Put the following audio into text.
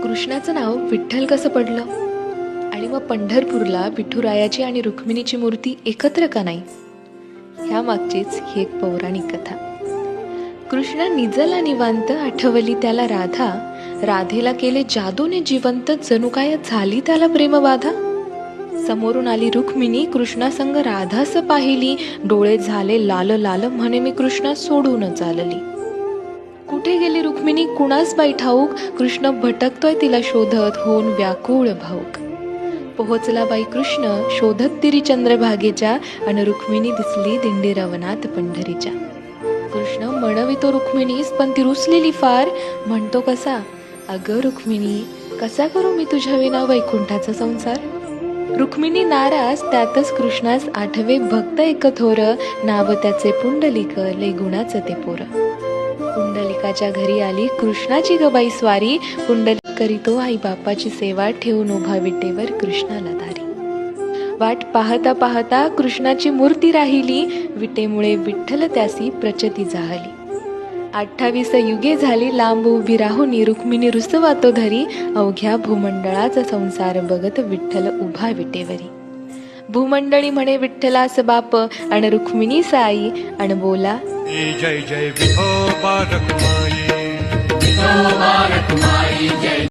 कृष्णाचं नाव विठ्ठल कसं पडलं आणि मग पंढरपूरला विठुरायाची आणि रुक्मिणीची मूर्ती एकत्र का नाही, ह्या मागचीच ही एक पौराणिक कथा. कृष्ण निजला निवांत, आठवली त्याला राधा, राधेला केले जादूने जिवंत, जणू काय झाली त्याला प्रेमबाधा. समोरून आली रुक्मिणी, कृष्णासंग राधास पाहिली, डोळे झाले लाल लाल, म्हणे मी कृष्णा सोडून चालली. कुठे गेली रुक्मिणी कुणास बाई ठाऊक, कृष्ण भटकतोय तिला शोधत, होऊन व्याकुळ भाऊक. पोहोचला बाई कृष्ण शोधत तिरी चंद्रभागेच्या, अन रुक्मिणी दिसली दिंडी रवनात पंढरीच्या. कृष्ण म्हणवितो रुक्मिणीस, पण ती रुसलेली फार, म्हणतो कसा, अगं रुक्मिणी कसा करू मी तुझ्या विना वैकुंठाचा संसार. रुक्मिणी नाराज, त्यातच कृष्णास आठवे भक्त एक थोर, नाव त्याचे पुंडलिक, लय गुणाचं ते पोर. पुंडलिकाच्या घरी आली कृष्णाची गबाई स्वारी, पुंडलिक करीतो आई बापाची सेवा, ठेवून उभा विटेवर कृष्णाला धारी. वाट पाहता पाहता कृष्णाची मूर्ती राहिली, विटेमुळे विठ्ठल त्यासी प्रचती जाहली. 28 युगे झाली लांब उभी राहून, रुक्मिणी रुसवा तो धरी, अवघ्या भूमंडळाचा संसार बघत विठ्ठल उभा विटेवरी. भूमंडळी म्हणे विठ्ठलास बाप, अन रुक्मिणी साई, अन बोला जय जय विठोबा रखुमाई, विठोबा रखुमाई जय.